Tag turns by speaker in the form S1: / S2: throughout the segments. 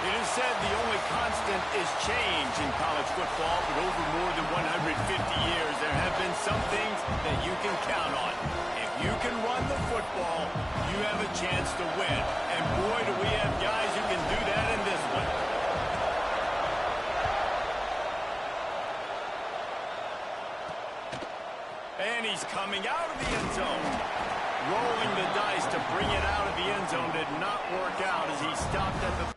S1: It is said the only constant is change in college football, but over more than 150 years, there have been some things that you can count on. If you can run the football, you have a chance to win. And boy, do we have guys who can do that in this one. And he's coming out of the end zone. Rolling the dice to bring it out of the end zone did not work out as he stopped at the...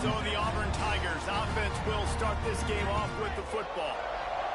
S1: So the Auburn Tigers offense will start this game off with the football.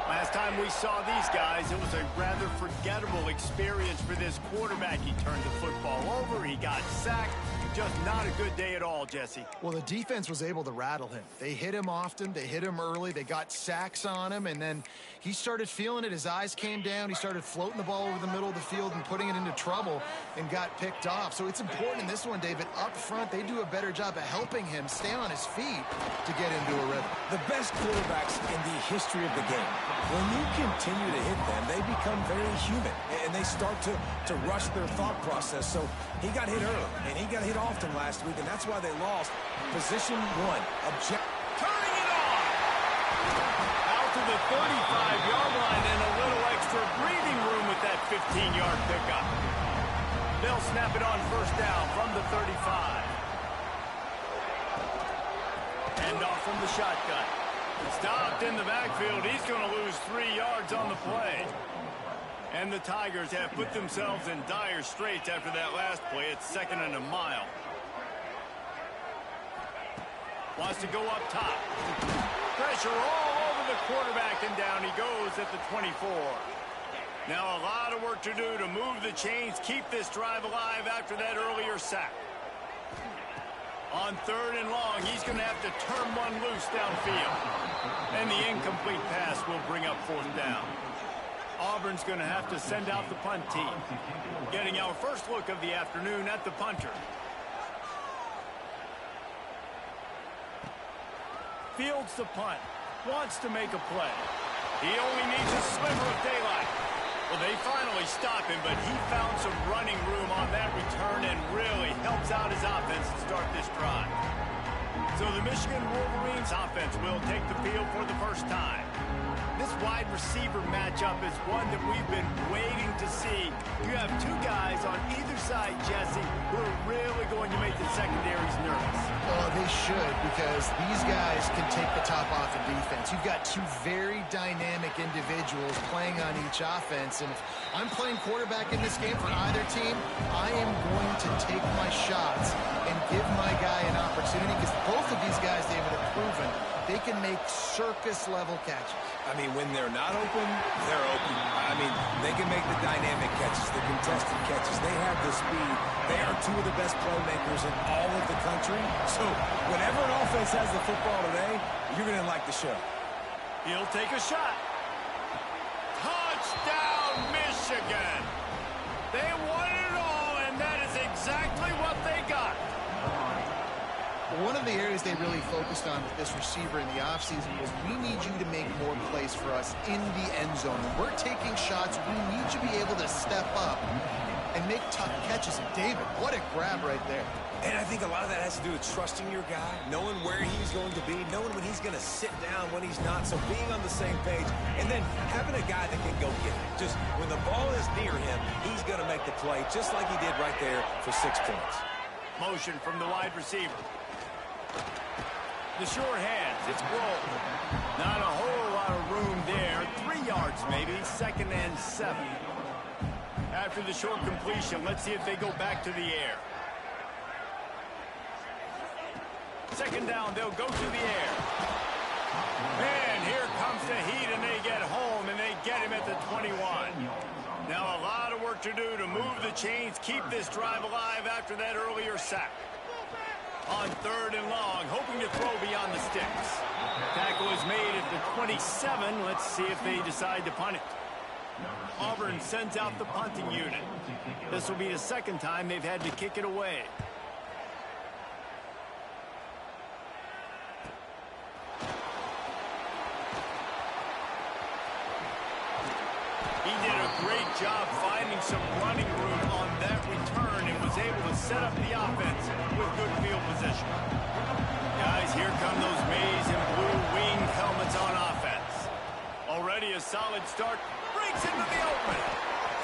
S1: Last time we saw these guys, it was a rather forgettable experience for this quarterback. He turned the football over, he got sacked. Just not a good day at all, Jesse.
S2: Well, the defense was able to rattle him. They hit him often, they hit him early, they got sacks on him, and then he started feeling it. His eyes came down, he started floating the ball over the middle of the field and putting it into trouble and got picked off. So it's important in this one, David, up front, they do a better job of helping him stay on his feet to get into a rhythm.
S3: The best quarterbacks in the history of the game, when you continue to hit them, they become very human, and they start to rush their thought process. So he got hit early, and he got hit often last week, and that's why they lost. Position one,
S1: turning it on! Out to the 35-yard line and a little extra breathing room with that 15-yard pickup. They'll snap it on first down from the 35. Hand off from the shotgun. Stopped in the backfield. He's going to lose 3 yards on the play. And the Tigers have put themselves in dire straits after that last play. It's 2nd and a mile. Wants to go up top. Pressure all over the quarterback, and down he goes at the 24. Now a lot of work to do to move the chains, keep this drive alive after that earlier sack. On 3rd and long, he's going to have to turn one loose downfield. And the incomplete pass will bring up 4th down. Auburn's going to have to send out the punt team. Getting our first look of the afternoon at the punter. Fields the punt. Wants to make a play. He only needs a sliver of daylight. Well, they finally stop him, but he found some running room on that return and really helps out his offense to start this drive. So the Michigan Wolverines offense will take the field for the first time. This wide receiver matchup is one that we've been waiting to see. You have two guys on either side, Jesse, who are really going to make the secondaries nervous.
S2: Oh, they should, because these guys can take the top off of defense. You've got two very dynamic individuals playing on each offense, and if I'm playing quarterback in this game for either team, I am going to take my shots and give my guy an opportunity, because both of these guys, David, have proven they can make circus-level catches.
S3: I mean, when they're not open, they're open. I mean, they can make the dynamic catches, the contested catches. They have the speed. They are two of the best playmakers in all of the country. So whenever an offense has the football today, you're going to like the show.
S1: He'll take a shot. Touchdown, again. They wanted it all, and that is exactly what they got.
S2: One of the areas they really focused on with this receiver in the offseason was we need you to make more plays for us in the end zone. When we're taking shots, we need you to be able to step up and make tough catches. And David, what a grab right there.
S3: And I think a lot of that has to do with trusting your guy, knowing where he's going to be, knowing when he's going to sit down, when he's not. So being on the same page, and then having a guy that can go get it. Just when the ball is near him, he's going to make the play, just like he did right there for 6 points.
S1: Motion from the wide receiver. The short hands, it's rolled. Not a whole lot of room there. 3 yards maybe, 2nd and 7. After the short completion, let's see if they go back to the air. 2nd down, they'll go to the air. And here comes the heat, and they get home, and they get him at the 21. Now a lot of work to do to move the chains, keep this drive alive after that earlier sack. On 3rd and long, hoping to throw beyond the sticks. Tackle is made at the 27. Let's see if they decide to punt it. Auburn sends out the punting unit. This will be the 2nd time they've had to kick it away. He did a great job finding some running room on that return and was able to set up the offense with good field position. Guys, here come those maize and blue winged helmets on offense. Already a solid start. Breaks into the open.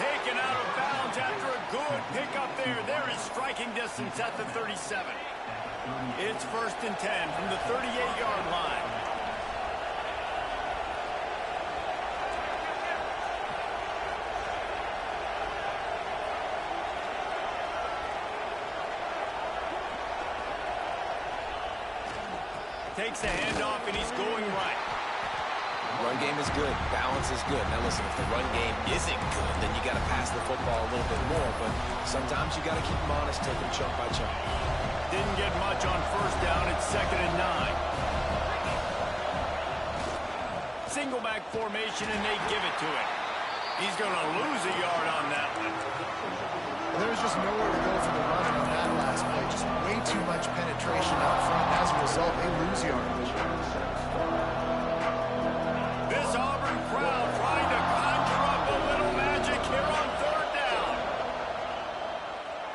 S1: Taken out of bounds after a good pickup there. There is striking distance at the 37. It's 1st and 10 from the 38-yard line. Takes the handoff, and he's going right.
S3: Run game is good. Balance is good. Now, listen, if the run game isn't good, then you got to pass the football a little bit more. But sometimes you got to keep them honest, take them chunk by chunk.
S1: Didn't get much on 1st down. It's 2nd and 9. Single back formation, and they give it to him. He's going to lose a yard on that one.
S2: There was just nowhere to go for the run on that last play. Just way too much penetration out front. As a result, they lose yardage.
S1: This Auburn crowd trying to conjure up a little magic here on 3rd down.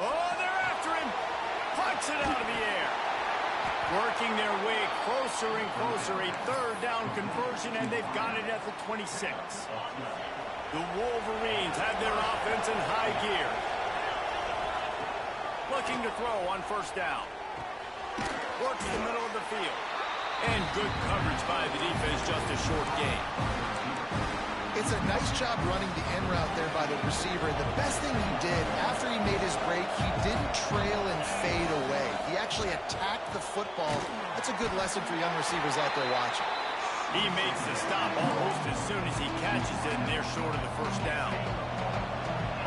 S1: Oh, they're after him. Pucks it out of the air. Working their way closer and closer. A 3rd down conversion, and they've got it at the 26. The Wolverines have their offense in high gear. Looking to throw on 1st down. Works the middle of the field. And good coverage by the defense, just a short gain.
S2: It's a nice job running the end route there by the receiver. The best thing he did after he made his break, he didn't trail and fade away. He actually attacked the football. That's a good lesson for young receivers out there watching.
S1: He makes the stop almost as soon as he catches it, and they're short of the 1st down.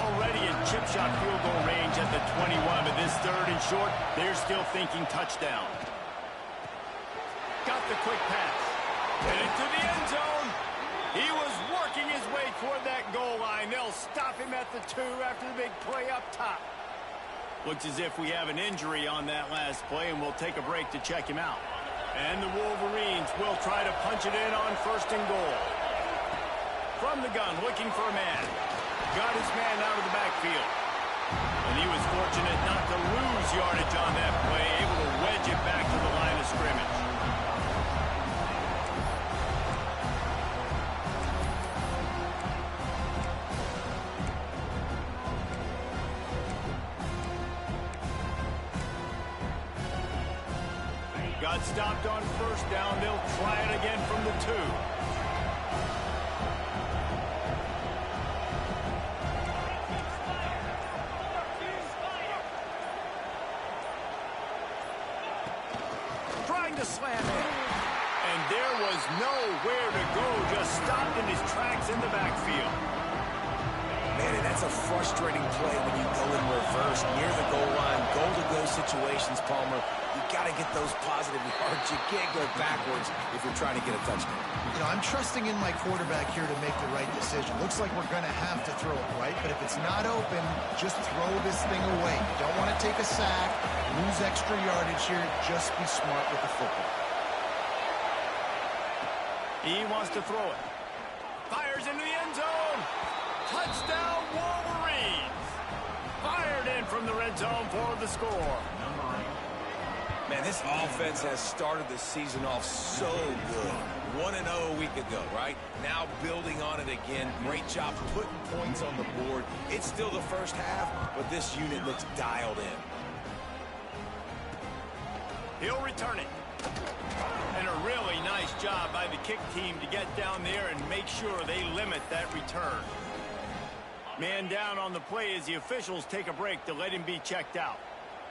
S1: Already in chip shot field goal range at the 21, but this 3rd and short, they're still thinking touchdown. Got the quick pass. Headed to the end zone. He was working his way toward that goal line. They'll stop him at the 2 after the big play up top. Looks as if we have an injury on that last play, and we'll take a break to check him out. And the Wolverines will try to punch it in on 1st and goal. From the gun, looking for a man. Got his man out of the backfield. And he was fortunate not to lose yardage on that play, able to wedge it back to the line of scrimmage. Got stopped on 1st down. They'll try it again from the 2. Trying to slam in. And there was nowhere to go. Just stopped in his tracks in the backfield.
S3: Man, and that's a frustrating play when you go in reverse near the goal line. Goal-to-go situations, Palmer. You got to get those positive yards. You can't go backwards if you're trying to get a touchdown.
S2: You know, I'm trusting in my quarterback here to make the right decision. Looks like we're going to have to throw it right, but if it's not open, just throw this thing away. You don't want to take a sack, lose extra yardage here. Just be smart with the football.
S1: He wants to throw it. Fires into the end zone. Touchdown, Wolverines. Fired in from the red zone for the score.
S3: Man, this offense has started the season off so good. 1-0 a week ago, right? Now building on it again. Great job putting points on the board. It's still the first half, but this unit looks dialed in.
S1: He'll return it. And a really nice job by the kick team to get down there and make sure they limit that return. Man down on the play as the officials take a break to let him be checked out.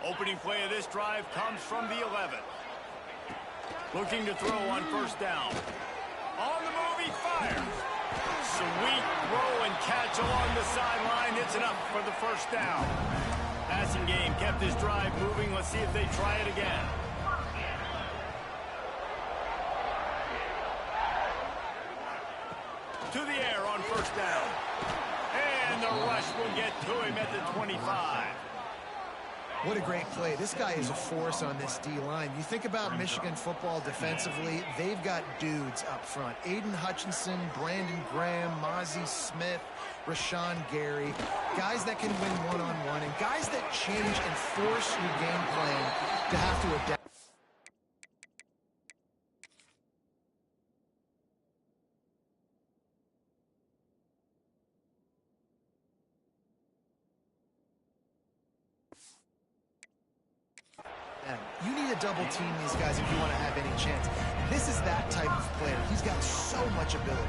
S1: Opening play of this drive comes from the 11. Looking to throw on first down. On the move, he fires. Sweet throw and catch along the sideline. It's enough for the first down. Passing game kept his drive moving. Let's see if they try it again. To the air on first down. And the rush will get to him at the 25.
S2: What a great play. This guy is a force on this D-line. You think about Michigan football defensively, they've got dudes up front. Aiden Hutchinson, Brandon Graham, Mozzie Smith, Rashawn Gary. Guys that can win one-on-one and guys that change and force your game plan to have to adapt. You need to double team these guys if you want to have any chance. This is that type of player. He's got so much ability.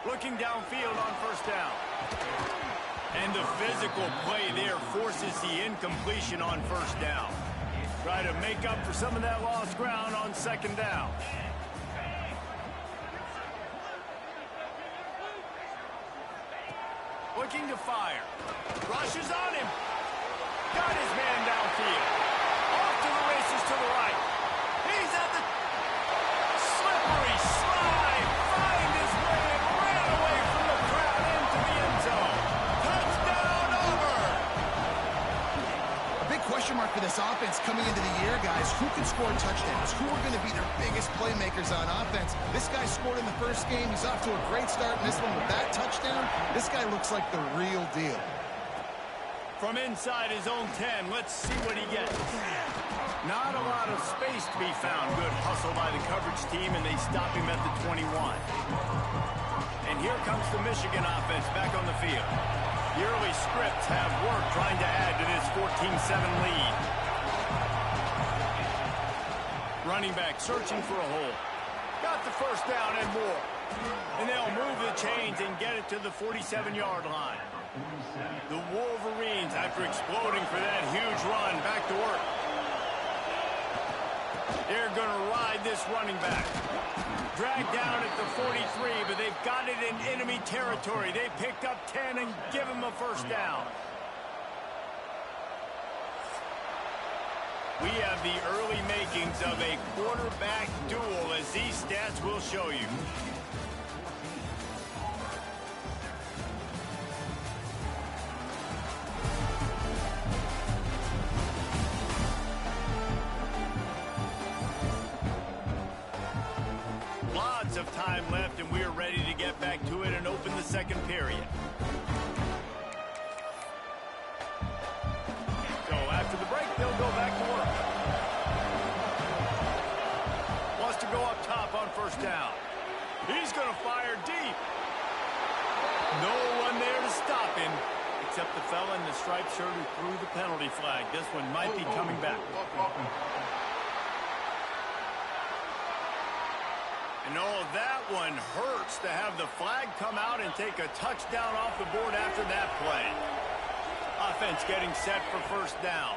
S1: Looking downfield on first down. And the physical play there forces the incompletion on first down. Try to make up for some of that lost ground on second down. Looking to fire. Rushes on him. Got his man downfield. Off to the races to the right. He's at the slippery slide. Find his way and ran away from the crowd into the end zone. Touchdown, Auburn.
S2: A big question mark for this offense coming into the year, guys. Who can score touchdowns? Who are going to be their biggest playmakers on offense? This guy scored in the first game. He's off to a great start in this one with that touchdown. This guy looks like the real deal.
S1: From inside his own 10, let's see what he gets. Not a lot of space to be found. Good hustle by the coverage team, and they stop him at the 21. And here comes the Michigan offense back on the field. The early scripts have worked trying to add to this 14-7 lead. Running back searching for a hole. Got the first down and more. And they'll move the chains and get it to the 47-yard line. The Wolverines, after exploding for that huge run, back to work. They're going to ride this running back. Dragged down at the 43, but they've got it in enemy territory. They pick up 10 and give him a first down. We have the early makings of a quarterback duel, as these stats will show you. Lots of time left, and we are ready to get back to it and open the second period. So after the break, they'll go back to work. Wants to go up top on first down. He's going to fire deep. No one there to stop him, except the fella in the striped shirt who threw the penalty flag. This one might be coming back. And oh, that one hurts to have the flag come out and take a touchdown off the board after that play. Offense getting set for first down.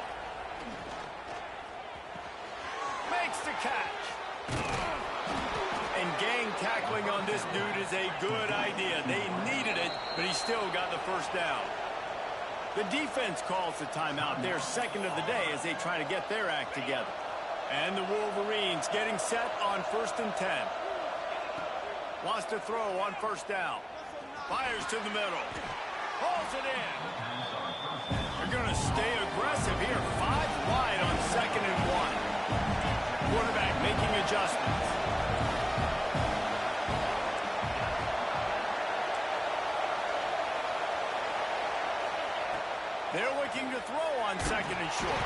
S1: Makes the catch. And gang tackling on this dude is a good idea. They needed it, but he still got the first down. The defense calls the timeout. Their second of the day as they try to get their act together. And the Wolverines getting set on 1st and 10. Wants to throw on 1st down. Fires to the middle. Pulls it in. They're going to stay aggressive here. 5 wide on 2nd and 1. Quarterback making adjustments. They're looking to throw on 2nd and short.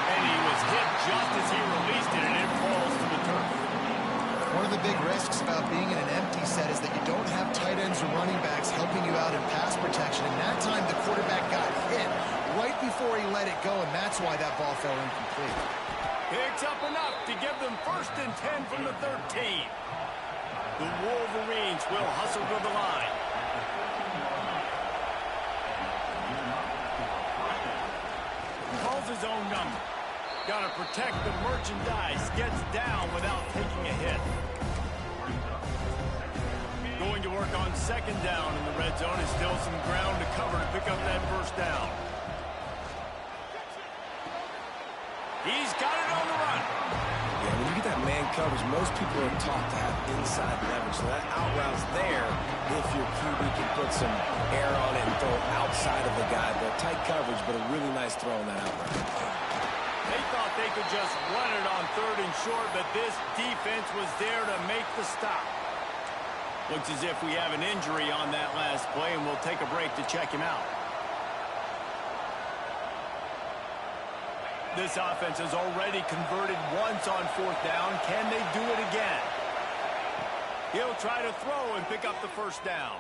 S1: And he was hit just as he released it, and it falls to the turf.
S2: One of the big risks about being in an empty set is that you don't have tight ends or running backs helping you out in pass protection. And that time the quarterback got hit right before he let it go, and that's why that ball fell incomplete.
S1: Picks up enough to give them 1st and 10 from the 13. The Wolverines will hustle to the line. Calls his own number. Got to protect the merchandise. Gets down without taking a hit. Going to work on 2nd down in the red zone. Is still some ground to cover to pick up that 1st down. He's got it on the run.
S3: Yeah, when you get that man coverage, most people are taught to have inside leverage. So that out route's there if your QB can put some air on it and throw it outside of the guy. But tight coverage, but a really nice throw on that out route.
S1: They thought they could just run it on 3rd and short, but this defense was there to make the stop. Looks as if we have an injury on that last play, and we'll take a break to check him out. This offense has already converted once on 4th down. Can they do it again? He'll try to throw and pick up the 1st down.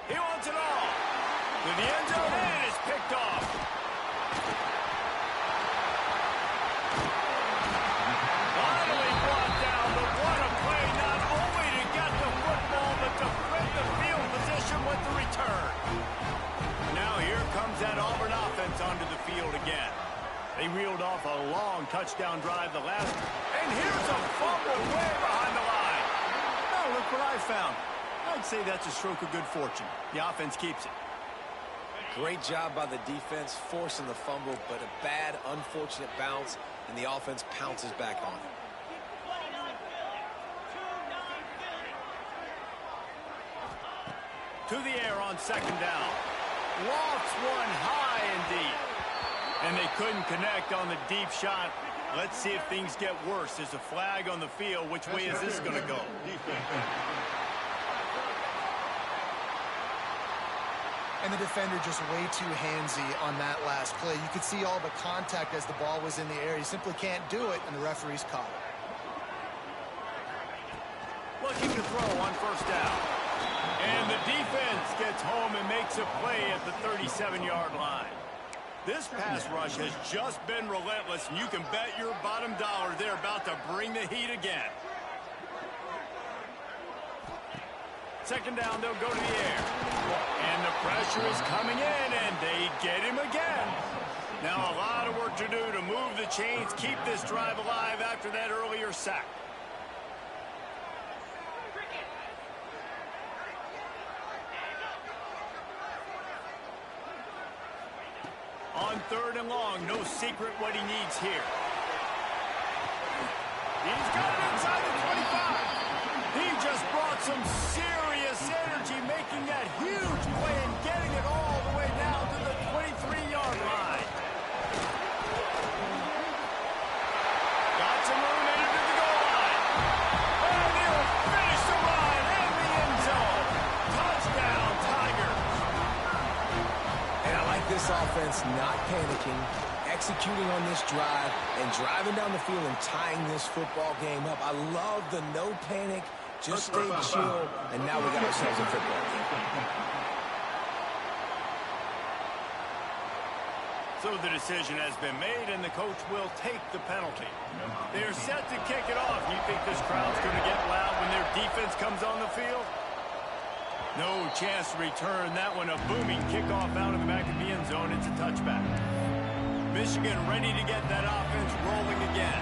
S1: He wants it all. To the end zone, and it's picked off. Finally brought down, but what a play, not only to get the football, but to flip the field position with the return. Now here comes that Auburn offense onto the field again. They reeled off a long touchdown drive the last, and here's a fumble way behind the line. Oh, look what I found. I'd say that's a stroke of good fortune. The offense keeps it.
S3: Great job by the defense, forcing the fumble, but a bad, unfortunate bounce, and the offense pounces back on it.
S1: To the air on 2nd down. Lofts one high and deep. And they couldn't connect on the deep shot. Let's see if things get worse. There's a flag on the field. Which way is this going to go?
S2: And the defender just way too handsy on that last play. You could see all the contact as the ball was in the air. He simply can't do it, and the referee's caught it.
S1: Looking to throw on 1st down. And the defense gets home and makes a play at the 37-yard line. This pass rush has just been relentless, and you can bet your bottom dollar they're about to bring the heat again. 2nd down, they'll go to the air. And the pressure is coming in, and they get him again. Now a lot of work to do to move the chains, keep this drive alive after that earlier sack. On 3rd and long, no secret what he needs here. He's got it inside the 25. He just brought some serious energy, making that huge play and getting it all the way down to the 23-yard line. Got some room into the goal line. And he'll finish the run in the end zone. Touchdown, Tigers.
S3: And I like this offense not panicking, executing on this drive, and driving down the field and tying this football game up. I love the no panic, just stay chill, and now we got ourselves a football game.
S1: So the decision has been made, and the coach will take the penalty. They're set to kick it off. You think this crowd's going to get loud when their defense comes on the field? No chance to return that one. A booming kickoff out of the back of the end zone. It's a touchback. Michigan ready to get that offense rolling again.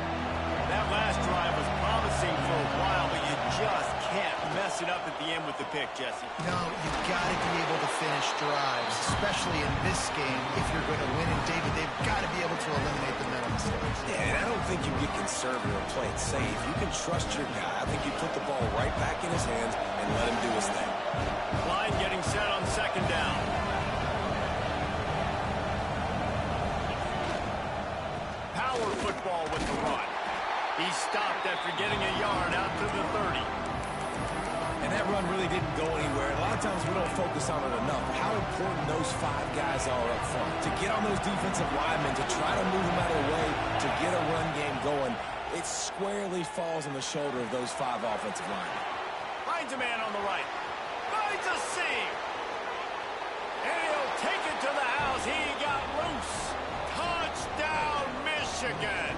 S1: That last drive was promising for a while, but you just can't mess it up at the end with the pick, Jesse.
S2: No, you've got to be able to finish drives, especially in this game if you're going to win. And, David, they've got to be able to eliminate the mental mistakes.
S3: Yeah, and I don't think you get conservative and play it safe. You can trust your guy. I think you put the ball right back in his hands and let him do his thing.
S1: Line getting set on second down. Power football with the run. He stopped after getting a yard out to the 30.
S3: And that run really didn't go anywhere. A lot of times we don't focus on it enough. How important those 5 guys are up front. To get on those defensive linemen, to try to move them out of the way, to get a run game going, it squarely falls on the shoulder of those 5 offensive linemen.
S1: Finds a man on the right. Finds a seam. And he'll take it to the house. He got loose. Touchdown, Michigan.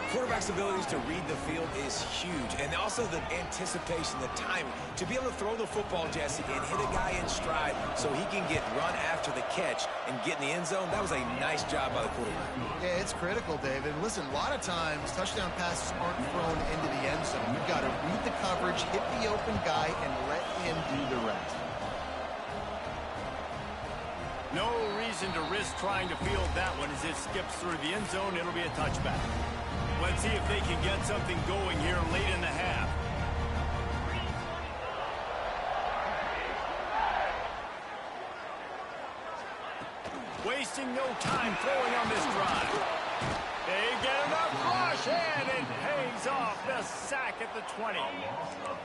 S3: Quarterback's abilities to read the field is huge, and also the anticipation, the timing. To be able to throw the football, Jesse, and hit a guy in stride so he can get run after the catch and get in the end zone, that was a nice job by the quarterback.
S2: Yeah, it's critical, David. Listen, a lot of times touchdown passes aren't thrown into the end zone. You've got to read the coverage, hit the open guy, and let him do the rest.
S1: No reason to risk trying to field that one. As it skips through the end zone, it'll be a touchback. Let's see if they can get something going here late in the half. Wasting no time throwing on this drive. They get enough rush, and it pays off the sack at the 20.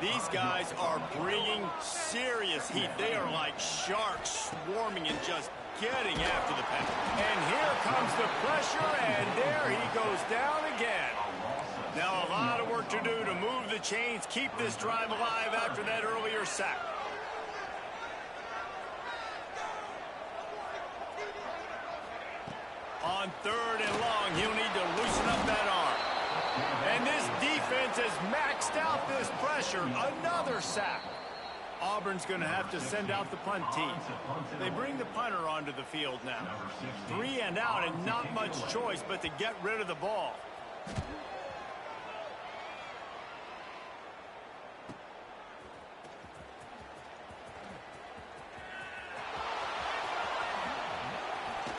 S1: These guys are bringing serious heat. They are like sharks swarming and just getting after the pass. And here comes the pressure, and there he goes down again. Now a lot of work to do to move the chains, keep this drive alive after that earlier sack. On 3rd and long, he'll need to loosen up that arm. And this defense has maxed out this pressure. Another sack. Auburn's going to have to send out the punt team. They bring the punter onto the field now. 3 and out, and not much choice but to get rid of the ball.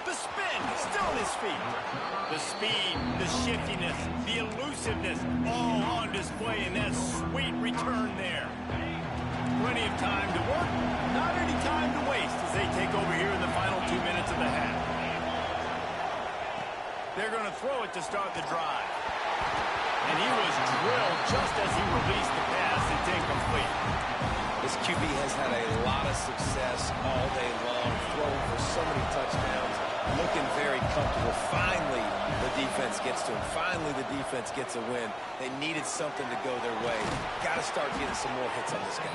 S1: The spin, still on his feet. The speed, the shiftiness, the elusiveness, all on display in that sweet return there. Plenty of time to work, not any time to waste as they take over here in the final 2 minutes of the half. They're going to throw it to start the drive. And he was drilled just as he released the pass. It's incomplete.
S3: This QB has had a lot of success all day long, throwing for so many touchdowns, looking very comfortable. Finally, the defense gets to him. Finally, the defense gets a win. They needed something to go their way. Got to start getting some more hits on this guy.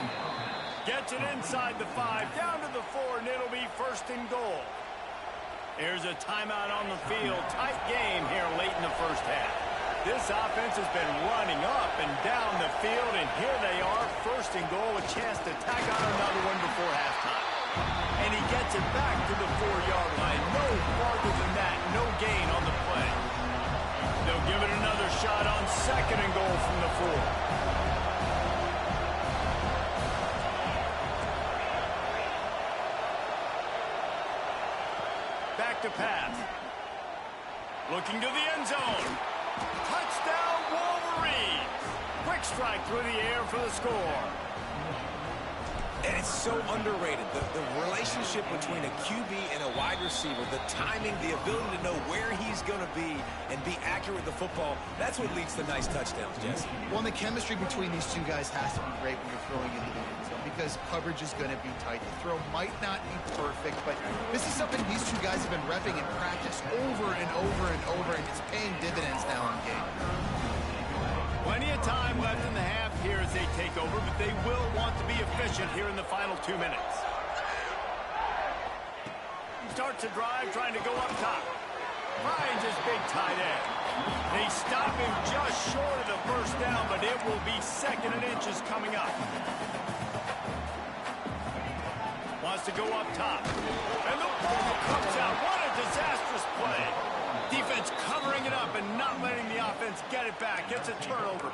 S1: Gets it inside the 5, down to the 4, and it'll be 1st and goal. There's a timeout on the field. Tight game here late in the first half. This offense has been running up and down the field, and here they are, 1st and goal, a chance to tag on another one before halftime. And he gets it back to the 4-yard line. No farther than that, no gain on the play. They'll give it another shot on 2nd and goal from the 4. Back to pass. Looking to the end zone. Touchdown, Wolverines. Quick strike through the air for the score.
S3: And it's so underrated. The relationship between a QB and a wide receiver, the timing, the ability to know where he's going to be and be accurate with the football, that's what leads to nice touchdowns, Jesse.
S2: Well, and the chemistry between these two guys has to be great when you're throwing into the end zone because coverage is going to be tight. The throw might not be perfect, but this is something these two guys have been repping in practice over and over and over, and it's paying dividends now in game.
S1: Plenty of time left in the half here as they take over, but they will want to be efficient here in the final 2 minutes. Starts a drive trying to go up top. Finds his big tight end. They stop him just short of the 1st down, but it will be 2nd and inches coming up. Wants to go up top. And the ball comes out. What a disastrous play. Defense covering it up and not letting the offense get it back. Gets a turnover.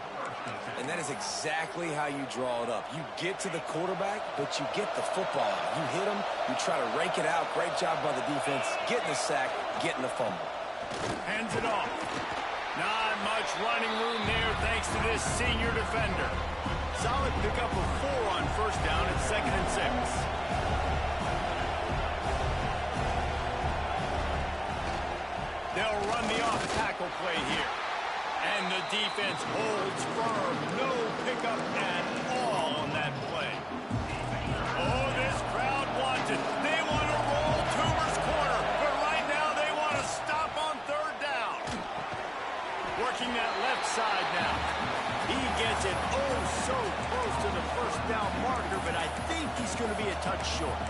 S3: And that is exactly how you draw it up. You get to the quarterback, but you get the football. You hit him, you try to rake it out. Great job by the defense, getting the sack, getting the fumble.
S1: Hands it off. Not much running room there thanks to this senior defender. Solid pickup of 4 on first down and 2nd and 6. They'll run the off-tackle play here. And the defense holds firm. No pickup at all on that play. Oh, this crowd wants it. They want to roll Toomer's corner. But right now they want to stop on 3rd down. Working that left side now. He gets it oh so close to the first down marker, but I think he's going to be a touch short.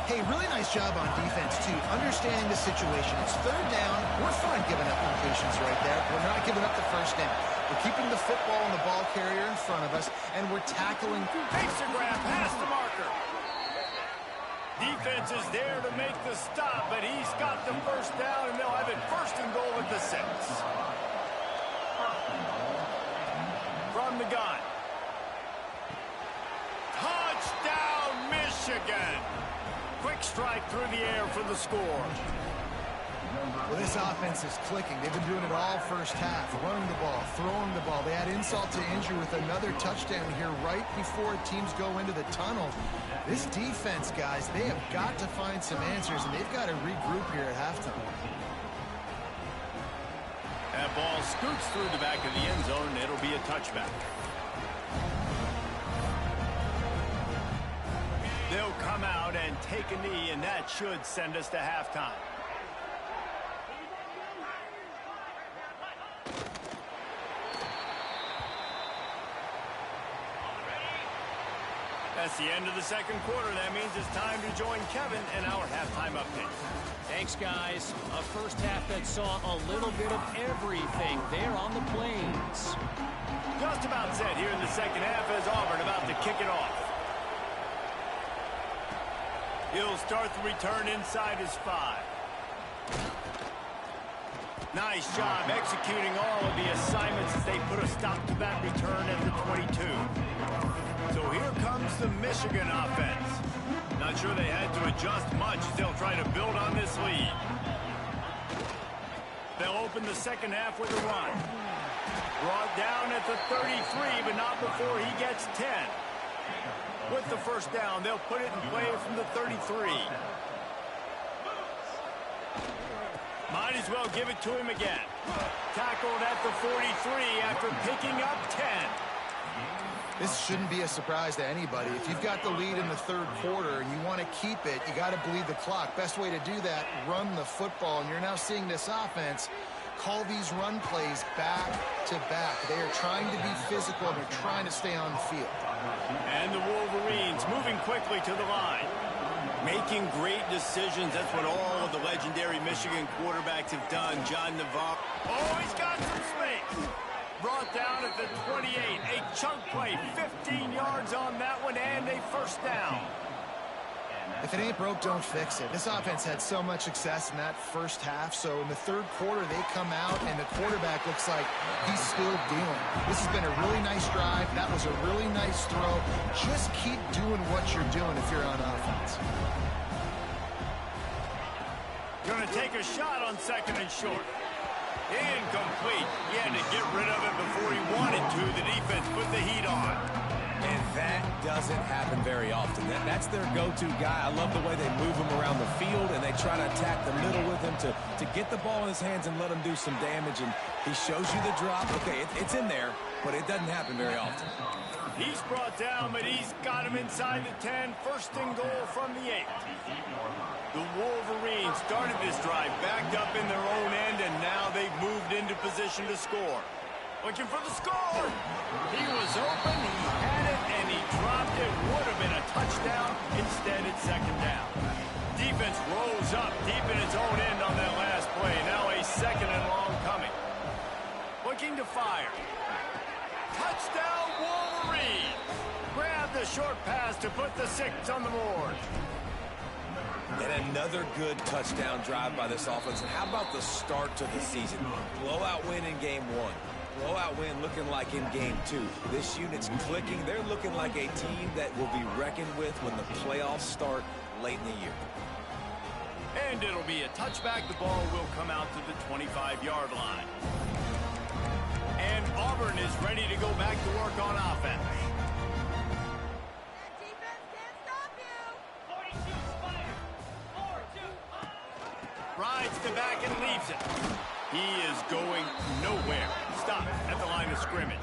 S2: Hey, really nice job on defense, too. Understanding the situation. It's 3rd down. We're fine giving up completions right there. We're not giving up the first down. We're keeping the football and the ball carrier in front of us, and we're tackling.
S1: Takes a grab past the marker. Defense is there to make the stop, but he's got the first down, and they'll have it 1st and goal at the 6. From the gun. Touchdown, Michigan. Quick strike through the air for the score.
S2: Well, this offense is clicking. They've been doing it all first half. Running the ball, throwing the ball. They add insult to injury with another touchdown here right before teams go into the tunnel. This defense, guys, they have got to find some answers, and they've got to regroup here at halftime.
S1: That ball scoots through the back of the end zone, and it'll be a touchback. They'll come out and take a knee, and that should send us to halftime. That's the end of the 2nd quarter. That means it's time to join Kevin in our halftime update.
S4: Thanks, guys. A first half that saw a little bit of everything there on the Plains.
S1: Just about set here in the 2nd half as Auburn about to kick it off. He'll start the return inside his 5. Nice job executing all of the assignments as they put a stop to that return at the 22. So here comes the Michigan offense. Not sure they had to adjust much as they'll try to build on this lead. They'll open the 2nd half with a run. Brought down at the 33, but not before he gets 10. With the first down, they'll put it in play from the 33. Might as well give it to him again. Tackled at the 43 after picking up 10.
S2: This shouldn't be a surprise to anybody. If you've got the lead in the 3rd quarter and you want to keep it, you got to bleed the clock. Best way to do that, run the football. And you're now seeing this offense call these run plays back to back. They are trying to be physical, and they're trying to stay on the field.
S1: And the Wolverines moving quickly to the line. Making great decisions. That's what all of the legendary Michigan quarterbacks have done. John Navarro. Oh, he's got some space. Brought down at the 28. A chunk play. 15 yards on that one and a first down.
S2: If it ain't broke, don't fix it. This offense had so much success in that first half, so in the 3rd quarter they come out and the quarterback looks like he's still dealing. This has been a really nice drive. That was a really nice throw. Just keep doing what you're doing if you're on offense.
S1: Going to take a shot on 2nd and short. Incomplete. He had to get rid of it before he wanted to. The defense put the heat on.
S3: And that doesn't happen very often. That's their go-to guy. I love the way they move him around the field, and they try to attack the middle with him to get the ball in his hands and let him do some damage. And he shows you the drop. Okay, it's in there, but it doesn't happen very often.
S1: He's brought down, but he's got him inside the 10. 1st and goal from the 8. The Wolverines started this drive backed up in their own end, and now they've moved into position to score. Looking for the score. He was open, he had it, and he dropped it. Would have been a touchdown. Instead, it's 2nd down. Defense rose up deep in its own end on that last play. Now a 2nd and long coming. Looking to fire. Touchdown, Wolverine. Grab the short pass to put the 6 on the board.
S3: And another good touchdown drive by this offense. And how about the start to the season? Blowout win in game 1. Blowout win looking like in game 2. This unit's clicking. They're looking like a team that will be reckoned with when the playoffs start late in the year.
S1: And it'll be a touchback. The ball will come out to the 25-yard line. And Auburn is ready to go back to work on offense. Rides the back and leaves it. He is going nowhere. Stop at the line of scrimmage.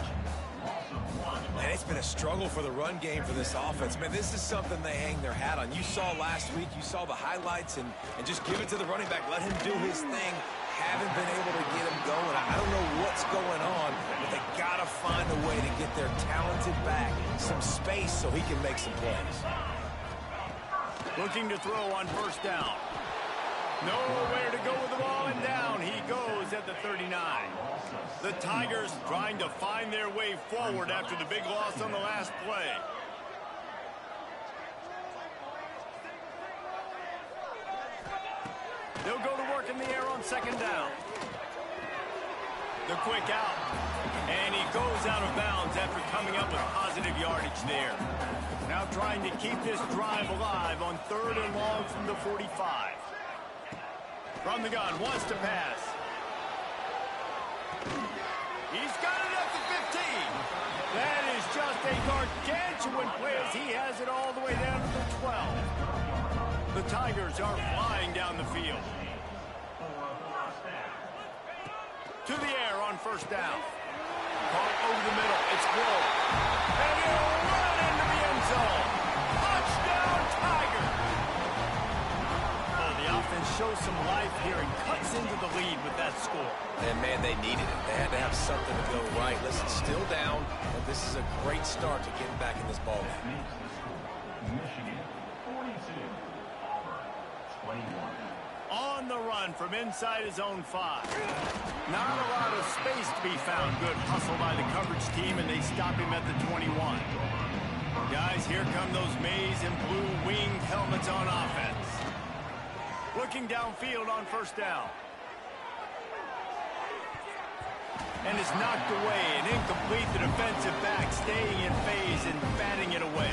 S3: And it's been a struggle for the run game for this offense. Man, this is something they hang their hat on. You saw last week, you saw the highlights, and just give it to the running back. Let him do his thing. Haven't been able to get him going. I don't know what's going on, but they got to find a way to get their talented back some space so he can make some plays.
S1: Looking to throw on first down. Nowhere to go with the ball, and down he goes at the 39. The Tigers trying to find their way forward after the big loss on the last play. They'll go to work in the air on second down. The quick out. And he goes out of bounds after coming up with positive yardage there. Now trying to keep this drive alive on third and long from the 45. From the gun, wants to pass. He's got it at the 15. That is just a gargantuan play as he has it all the way down to the 12. The Tigers are flying down the field. To the air on first down. Caught over the middle. It's Blow. And he'll run into the end zone. Touchdown, Tigers. The offense shows some life here and cuts into the lead with that score.
S3: And, man, they needed it. They had to have something to go right. Listen, still down, but this is a great start to getting back in this ball game.
S5: Michigan, 42. Auburn, 21.
S1: On the run from inside his own 5. Not a lot of space to be found. Good hustle by the coverage team, and they stop him at the 21. Guys, here come those maize and blue winged helmets on offense. Looking downfield on first down. And is knocked away and incomplete. The defensive back staying in phase and batting it away.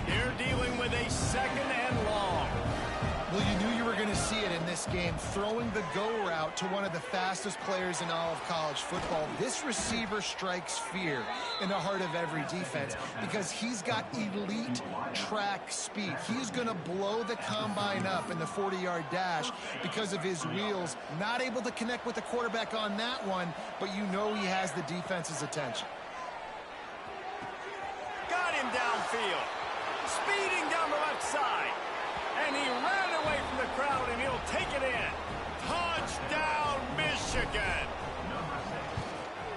S1: They're dealing with a second and long.
S2: Well, you knew you were going to see it in this game, throwing the go route to one of the fastest players in all of college football. This receiver strikes fear in the heart of every defense because he's got elite track speed. He's going to blow the combine up in the 40-yard dash because of his wheels. Not able to connect with the quarterback on that one, but you know he has the defense's attention.
S1: Got him downfield. Speeding down the left side. And he ran away from the crowd, and he'll take it in. Touchdown, Michigan.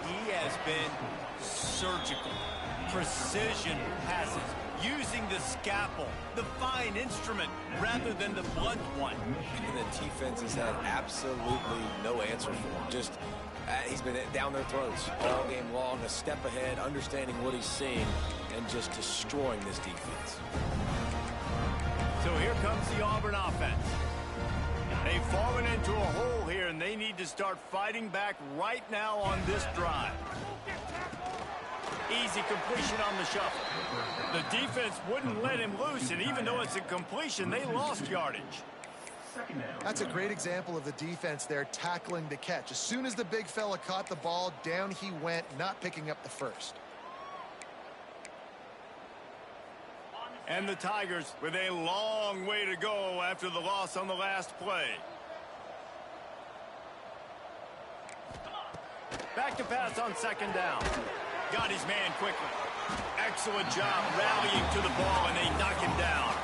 S1: He has been surgical. Precision passes, using the scalpel, the fine instrument, rather than the blunt one.
S3: And the defense has had absolutely no answer for him. Just, he's been down their throats all game long, a step ahead, understanding what he's seeing, and just destroying this defense.
S1: So here comes the Auburn offense. They've fallen into a hole here, and they need to start fighting back right now on this drive. Easy completion on the shuffle. The defense wouldn't let him loose, and even though it's a completion, they lost yardage.
S2: That's a great example of the defense there tackling the catch. As soon as the big fella caught the ball, down he went, not picking up the first.
S1: And the Tigers with a long way to go after the loss on the last play. Back to pass on second down. Got his man quickly. Excellent job rallying to the ball, and they knock him down.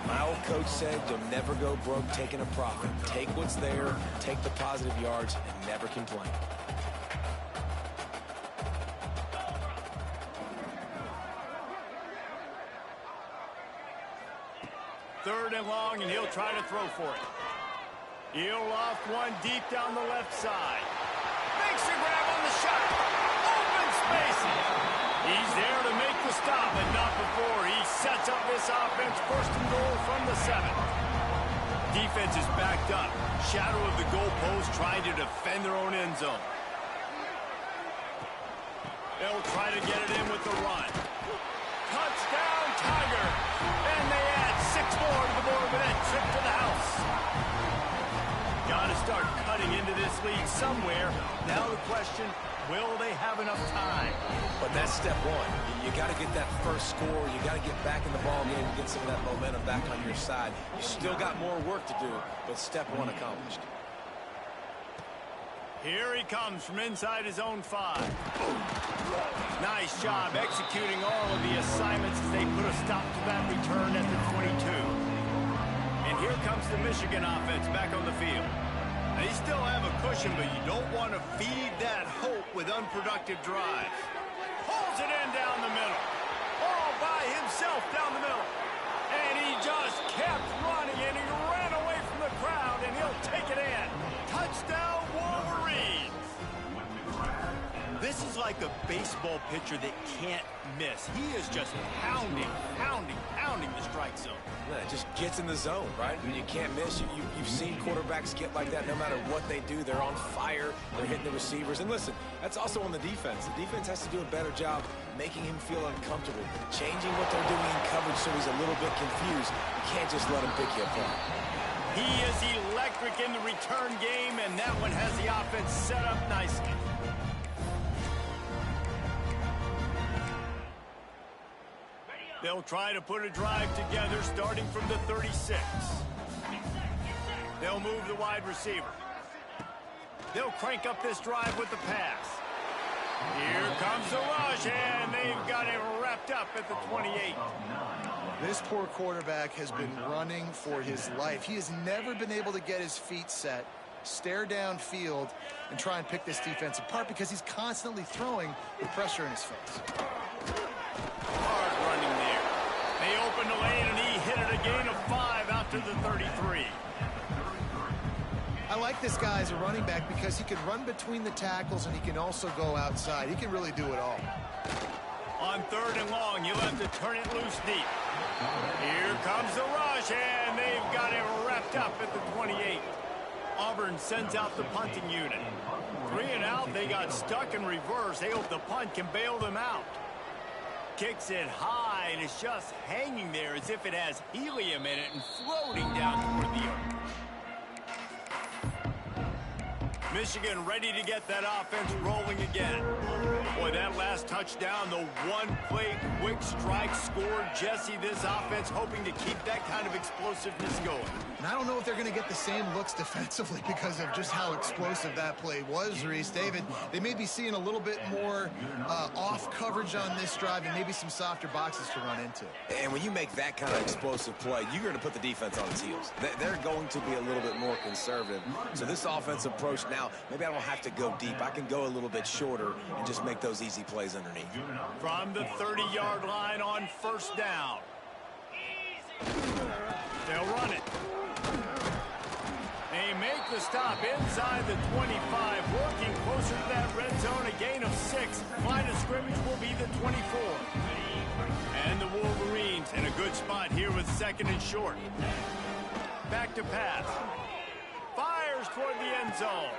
S3: My old coach said you'll never go broke taking a profit. Take what's there, take the positive yards, and never complain.
S1: Third and long, and he'll try to throw for it. He'll loft one deep down the left side. Makes a grab on the shot. Open spaces. He's there to make the stop, and not before. He sets up this offense, first and goal from the 7. Defense is backed up. Shadow of the goalpost, trying to defend their own end zone. They'll try to get it in with the run. Touchdown, Tiger! And they add 6 more to the board with that trip to the house. Got to start cutting into this lead somewhere. Now the question, will they have enough time?
S3: But that's step one. You got to get that first score. You got to get back in the ball game and get some of that momentum back on your side. You still got more work to do, but step one accomplished.
S1: Here he comes from inside his own 5. Nice job executing all of the assignments as they put a stop to that return at the 22. And here comes the Michigan offense back on the field. They still have a cushion, but you don't want to feed that hope with unproductive drives. Pulls it in down the middle. All by himself down the middle. And he just kept running, and he ran away from the crowd, and he'll take it in. Touchdown, Wolverines. This is like a baseball pitcher that can't miss. He is just pounding the strike zone.
S3: Yeah, it just gets in the zone, right? When you can't miss, you've seen quarterbacks get like that no matter what they do. They're on fire. They're hitting the receivers. And listen, that's also on the defense. The defense has to do a better job making him feel uncomfortable, changing what they're doing in coverage so he's a little bit confused. You can't just let him pick you apart.
S1: He is electric in the return game, and that one has the offense set up nicely. They'll try to put a drive together starting from the 36. They'll move the wide receiver. They'll crank up this drive with the pass. Here comes the rush, and they've got it wrapped up at the 28.
S2: This poor quarterback has been running for his life. He has never been able to get his feet set, stare downfield, and try and pick this defense apart because he's constantly throwing with pressure in his face.
S1: Hard running there. They opened the lane, and he hit it a gain of 5 out to the 33.
S2: I like this guy as a running back because he can run between the tackles and he can also go outside. He can really do it all.
S1: On 3rd and long, you'll have to turn it loose deep. Here comes the rush, and they've got it wrapped up at the 28. Auburn sends out the punting unit. 3 and out, they got stuck in reverse. They hope the punt can bail them out. Kicks it high, and it's just hanging there as if it has helium in it and floating down toward the earth. Michigan ready to get that offense rolling again. Boy, that last touchdown, the one-play quick strike scored Jesse. This offense hoping to keep that kind of explosiveness going.
S2: And I don't know if they're going to get the same looks defensively because of just how explosive that play was, Reese. David, they may be seeing a little bit more off coverage on this drive and maybe some softer boxes to run into.
S3: And when you make that kind of explosive play, you're going to put the defense on its heels. They're going to be a little bit more conservative. So this offensive approach now, maybe I don't have to go deep. I can go a little bit shorter and just make those easy plays underneath.
S1: From the 30-yard line on 1st down. They'll run it. They make the stop inside the 25, working closer to that red zone, a gain of 6. Line of scrimmage will be the 24. And the Wolverines in a good spot here with 2nd and short. Back to pass. Fires toward the end zone.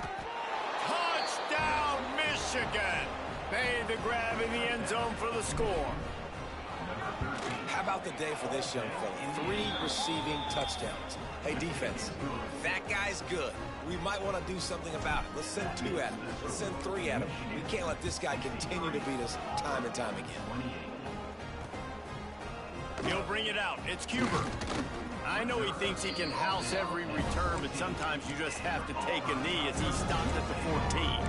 S1: Touchdown, Michigan! Made the grab in the end zone for the score.
S3: How about the day for this young fella? 3 receiving touchdowns. Hey, defense, that guy's good. We might want to do something about it. Let's send 2 at him. Let's send 3 at him. We can't let this guy continue to beat us time and time again.
S1: He'll bring it out. It's Cuber. I know he thinks he can house every return, but sometimes you just have to take a knee as he stopped at the 14.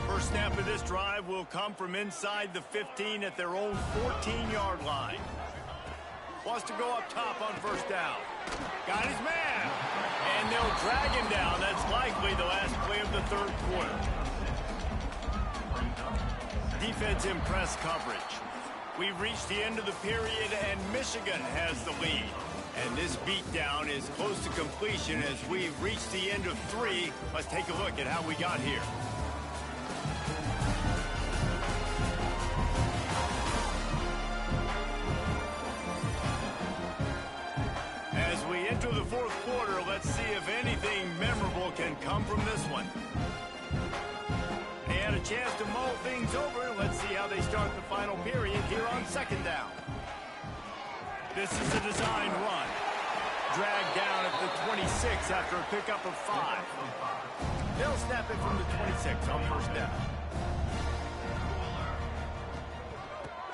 S1: First snap of this drive will come from inside the 15 at their own 14-yard line. Wants to go up top on 1st down. Got his man. And they'll drag him down. That's likely the last play of the 3rd quarter. Defense in press coverage. We've reached the end of the period, and Michigan has the lead. And this beatdown is close to completion as we've reached the end of 3. Let's take a look at how we got here. the fourth quarter. Let's see if anything memorable can come from this one. They had a chance to mull things over. Let's see how they start the final period here on second down. This is a design run. Dragged down at the 26 after a pickup of 5. They'll snap it from the 26 on first down.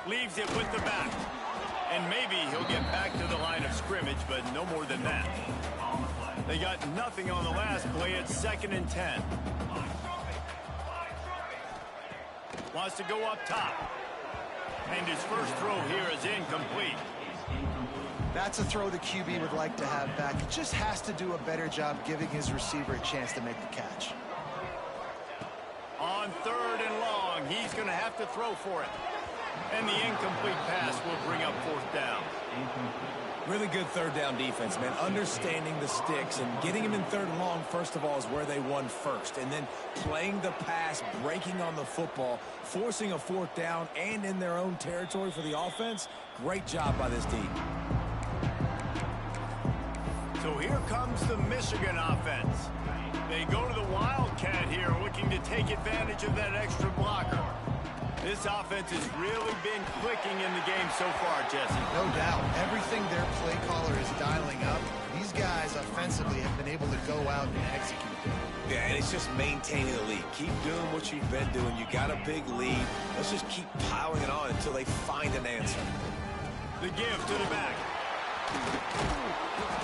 S1: Leaves it with the back. And maybe he'll get back to the line of scrimmage, but no more than that. They got nothing on the last play. It's 2nd and 10. Wants to go up top. And his first throw here is incomplete.
S2: That's a throw the QB would like to have back. He just has to do a better job giving his receiver a chance to make the catch.
S1: On 3rd and long, he's going to have to throw for it. And the incomplete pass will bring up 4th down.
S3: Really good third down defense, man. Understanding the sticks and getting him in 3rd and long, first of all, is where they won first. And then playing the pass, breaking on the football, forcing a 4th down and in their own territory for the offense. Great job by this team.
S1: So here comes the Michigan offense. They go to the Wildcat here, looking to take advantage of that extra blocker. This offense has really been clicking in the game so far, Jesse.
S2: No doubt. Everything their play caller is dialing up, these guys offensively have been able to go out and execute.
S3: Yeah, and it's just maintaining the lead. Keep doing what you've been doing. You got a big lead. Let's just keep piling it on until they find an answer.
S1: The give to the back.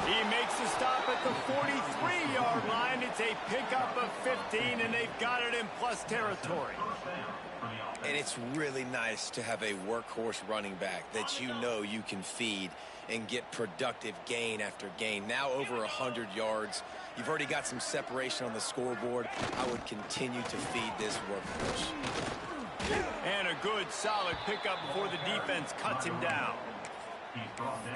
S1: He makes the stop at the 43-yard line. It's a pickup of 15, and they've got it in plus territory.
S3: And it's really nice to have a workhorse running back that you know you can feed and get productive gain after gain. Now over 100 yards. You've already got some separation on the scoreboard. I would continue to feed this workhorse.
S1: And a good, solid pickup before the defense cuts him down.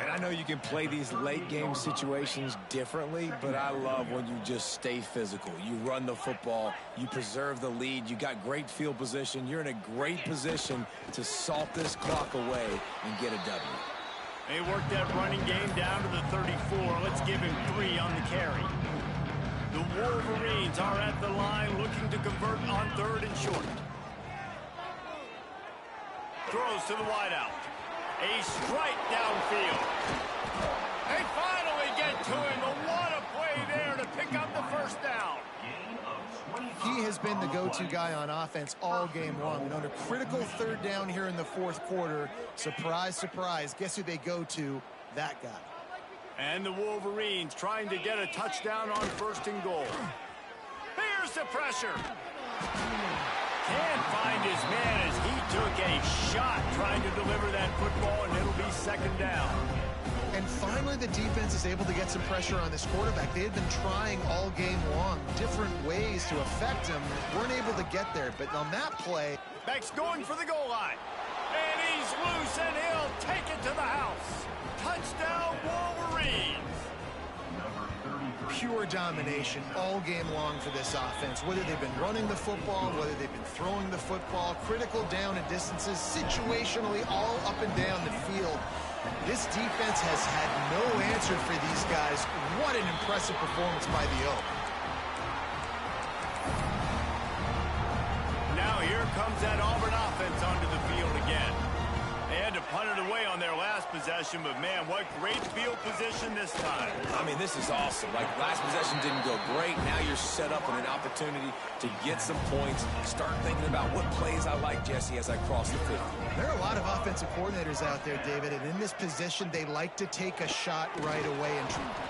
S3: And I know you can play these late game situations differently, but I love when you just stay physical. You run the football, you preserve the lead, you got great field position, you're in a great position to salt this clock away and get a W.
S1: They work that running game down to the 34. Let's give him 3 on the carry. The Wolverines are at the line looking to convert on 3rd and short. Throws to the wideout. A strike downfield. They finally get to him, but what a play there to pick up the first down.
S2: He has been the go-to guy on offense all game long. And on a critical 3rd down here in the 4th quarter, surprise, surprise, guess who they go to? That guy.
S1: And the Wolverines trying to get a touchdown on 1st and goal. Here's the pressure. Can't find his man as he took a shot trying to deliver that football, and it'll be 2nd down.
S2: And finally, the defense is able to get some pressure on this quarterback. They had been trying all game long different ways to affect him. Weren't able to get there, but on that play...
S1: Beck's going for the goal line. And he's loose, and he'll take it to the house. Touchdown, Wolverines.
S2: Pure domination all game long for this offense. Whether they've been running the football, whether they've been throwing the football, critical down and distances, situationally all up and down the field. This defense has had no answer for these guys. What an impressive performance by the Oak.
S1: Now here comes that Auburn offense onto the field again. They had to punt it away on their last possession, but man, what great field position this time.
S3: I mean, this is awesome. Like, last possession didn't go great. Now you're set up with an opportunity to get some points. Start thinking about what plays I like, Jesse, as I cross the field.
S2: There are a lot of offensive coordinators out there, David, and in this position, they like to take a shot right away.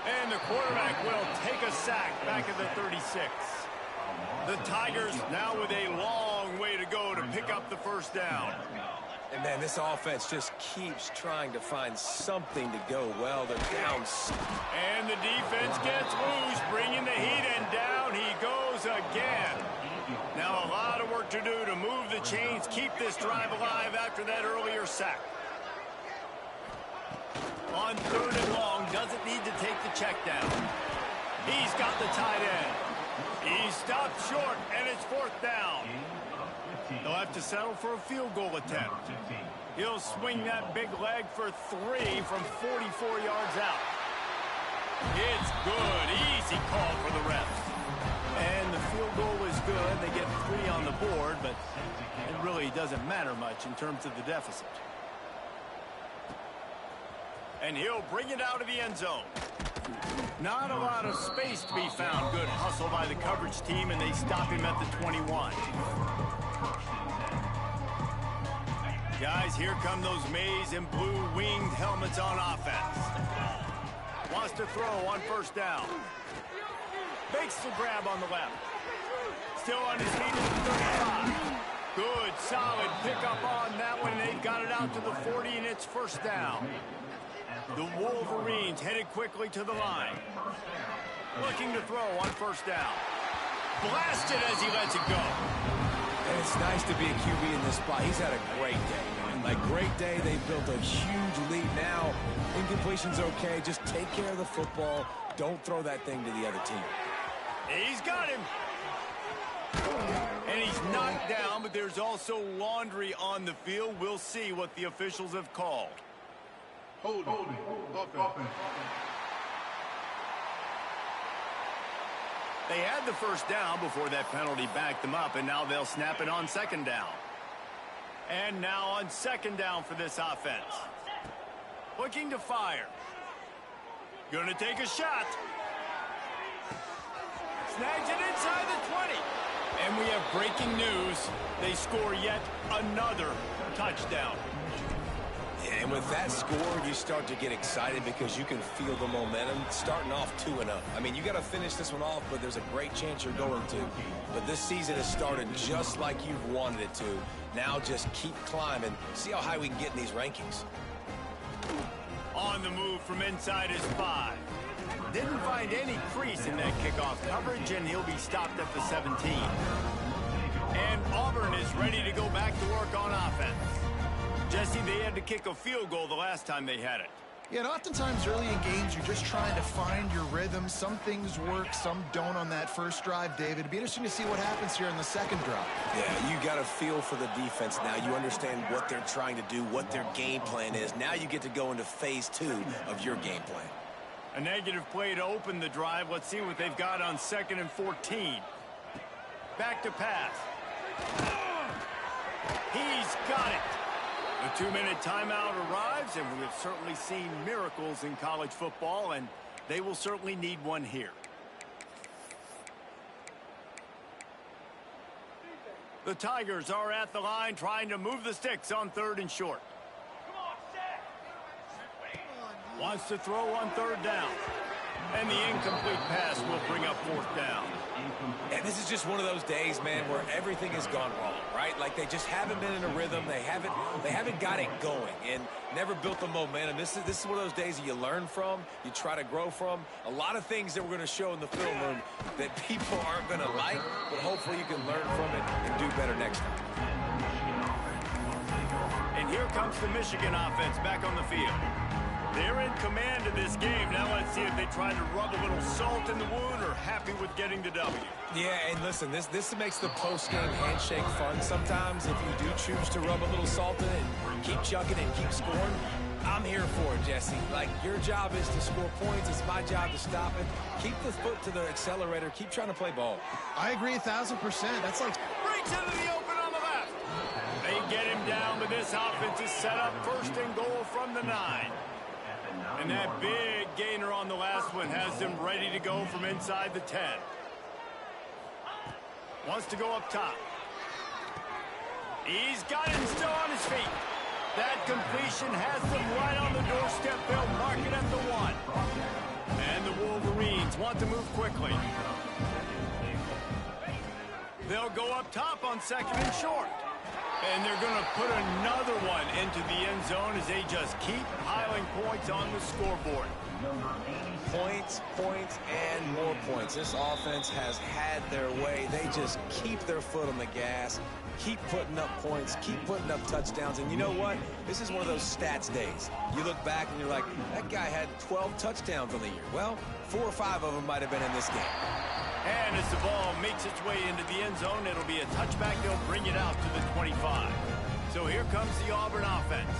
S1: And the quarterback will take a sack back at the 36. The Tigers now with a long way to go to pick up the first down.
S3: And, man, this offense just keeps trying to find something to go well. They're down.
S1: And the defense gets loose, bringing the heat, and down he goes again. Now a lot of work to do to move the chains, keep this drive alive after that earlier sack. On 3rd and long, doesn't need to take the check down. He's got the tight end. He stopped short, and it's 4th down. They'll have to settle for a field goal attempt. He'll swing that big leg for 3 from 44 yards out. It's good. Easy call for the refs. And the field goal is good. They get 3 on the board, but it really doesn't matter much in terms of the deficit. And he'll bring it out of the end zone. Not a lot of space to be found. Good hustle by the coverage team, and they stop him at the 21. Guys, here come those maize and blue winged helmets on offense. Wants to throw on first down. Makes the grab on the left. Still on his feet at the 35. Good, solid pickup on that one. They've got it out to the 40, and it's first down. The Wolverines headed quickly to the line. Looking to throw on first down. Blasted as he lets it go.
S3: And it's nice to be a QB in this spot. He's had a great day, man. Like, great day. They've built a huge lead now. Incompletion's okay. Just take care of the football. Don't throw that thing to the other team.
S1: He's got him. And he's knocked down, but there's also laundry on the field. We'll see what the officials have called.
S6: Hold it.
S1: They had the first down before that penalty backed them up, and now they'll snap it on second down. And now on second down for this offense. Looking to fire. Gonna take a shot. Snags it inside the 20. And we have breaking news. They score yet another touchdown.
S3: And with that score, you start to get excited because you can feel the momentum starting off 2-0. I mean, you got to finish this one off, but there's a great chance you're going to. But this season has started just like you've wanted it to. Now just keep climbing. See how high we can get in these rankings.
S1: On the move from inside his 5. Didn't find any crease in that kickoff coverage, and he'll be stopped at the 17. And Auburn is ready to go back to work on offense. Jesse, they had to kick a field goal the last time they had it.
S2: Yeah, and oftentimes early in games, you're just trying to find your rhythm. Some things work, some don't on that first drive, David. It'd be interesting to see what happens here in the second drive.
S3: Yeah, you got a feel for the defense now. You understand what they're trying to do, what their game plan is. Now you get to go into phase 2 of your game plan.
S1: A negative play to open the drive. Let's see what they've got on 2nd and 14. Back to pass. He's got it. The 2-minute timeout arrives, and we have certainly seen miracles in college football, and they will certainly need one here. The Tigers are at the line trying to move the sticks on 3rd and short. Wants to throw on 3rd down. And the incomplete pass will bring up 4th down.
S3: And this is just one of those days, man, where everything has gone wrong, right? Like they just haven't been in a rhythm. They haven't got it going and never built the momentum. This is one of those days that you learn from, you try to grow from. A lot of things that we're going to show in the film room that people aren't going to like, but hopefully you can learn from it and do better next time.
S1: And here comes the Michigan offense back on the field. They're in command of this game. Now let's see if they try to rub a little salt in the wound or happy with getting the W.
S3: Yeah, and listen, this makes the post-game handshake fun. Sometimes if you do choose to rub a little salt in it and keep chucking and keep scoring, I'm here for it, Jesse. Like, your job is to score points. It's my job to stop it. Keep the foot to the accelerator. Keep trying to play ball.
S2: I agree 1,000%. That's like...
S1: Breaks into the open on the left. They get him down, but this offense is set up 1st and goal from the 9. And that big gainer on the last one has them ready to go from inside the 10. Wants to go up top. He's got him still on his feet. That completion has them right on the doorstep. They'll mark it at the 1. And the Wolverines want to move quickly. They'll go up top on 2nd and short. And they're going to put another one into the end zone as they just keep piling points on the scoreboard.
S3: Points, points, and more points. This offense has had their way. They just keep their foot on the gas, keep putting up points, keep putting up touchdowns. And you know what? This is one of those stats days. You look back and you're like, that guy had 12 touchdowns on the year. Well, 4 or 5 of them might have been in this game.
S1: And as the ball makes its way into the end zone, it'll be a touchback. They'll bring it out to the 25. So here comes the Auburn offense.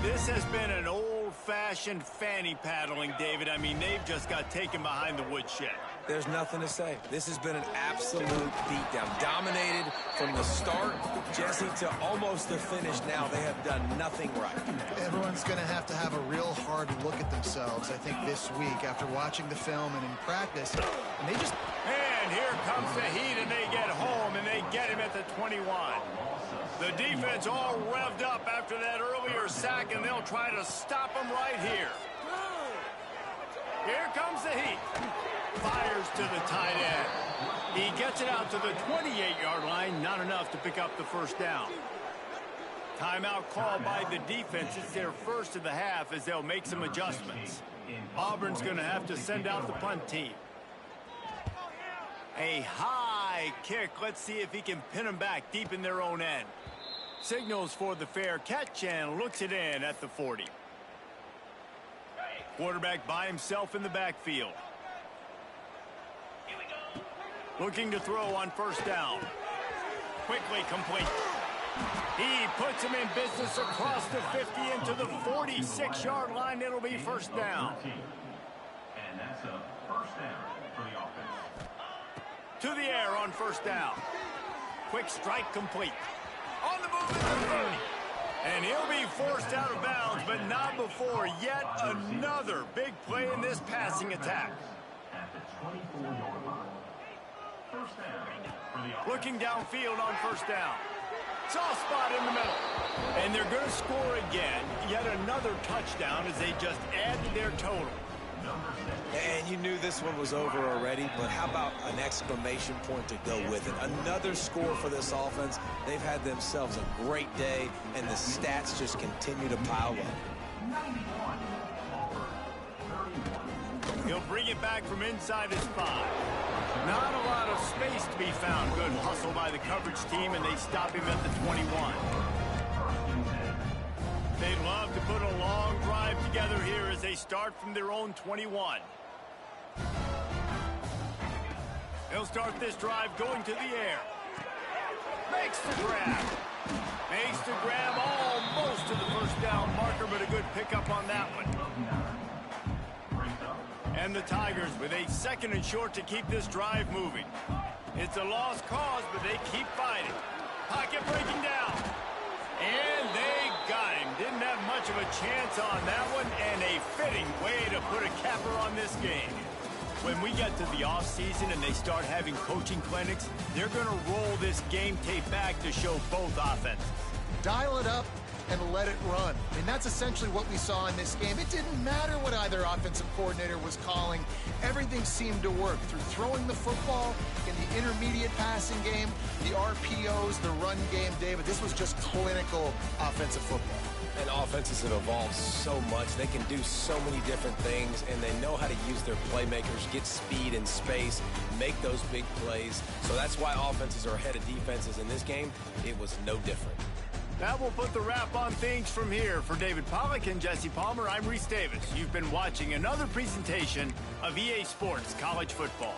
S1: This has been an old old-fashioned fanny paddling, David. I mean, they've just got taken behind the woodshed.
S3: There's nothing to say. This has been an absolute beatdown. Dominated from the start, Jesse, to almost the finish now. They have done nothing right.
S2: Everyone's going to have a real hard look at themselves, I think, this week after watching the film and in practice. And they just...
S1: And here comes the Heat, and they get home, and they get him at the 21. The defense all revved up after that earlier sack, and they'll try to stop him right here. Here comes the Heat. Fires to the tight end. He gets it out to the 28-yard line, not enough to pick up the first down. Timeout called by the defense. It's their first of the half as they'll make some adjustments. Auburn's going to have to send out the punt team. A high kick. Let's see if he can pin them back deep in their own end. Signals for the fair catch and looks it in at the 40. Quarterback by himself in the backfield. Looking to throw on first down. Quickly complete. He puts him in business across the 50 into the 46-yard line. It'll be first down.
S5: And that's a first down for the offense.
S1: To the air on first down. Quick strike complete. On the move at the 30. And he'll be forced out of bounds, but not before yet another big play in this passing attack.
S5: At the 24-yard line. First down for the offense.
S1: Looking downfield on first down. Soft spot in the middle. And they're going to score again. Yet another touchdown as they just add to their total.
S3: And you knew this one was over already, but how about an exclamation point to go with it? Another score for this offense. They've had themselves a great day, and the stats just continue to pile up.
S1: He'll bring it back from inside his 5. Not a lot of space to be found. Good hustle by the coverage team, and they stop him at the 21. They'd love to put a long drive together here as they start from their own 21. They'll start this drive going to the air. Makes the grab. Makes the grab almost to the first down marker, but a good pickup on that one. And the Tigers with a second and short to keep this drive moving. It's a lost cause, but they keep fighting. Pocket breaking down. And they got him. Didn't have much of a chance on that one, and a fitting way to put a capper on this game. When we get to the offseason and they start having coaching clinics, they're going to roll this game tape back to show both offenses.
S2: Dial it up and let it run. And that's essentially what we saw in this game. It didn't matter what either offensive coordinator was calling. Everything seemed to work through throwing the football in the intermediate passing game, the RPOs, the run game. David, this was just clinical offensive football.
S3: And offenses have evolved so much. They can do so many different things, and they know how to use their playmakers, get speed and space, make those big plays. So that's why offenses are ahead of defenses in this game. It was no different.
S1: That will put the wrap on things from here. For David Pollack and Jesse Palmer, I'm Reese Davis. You've been watching another presentation of EA Sports College Football.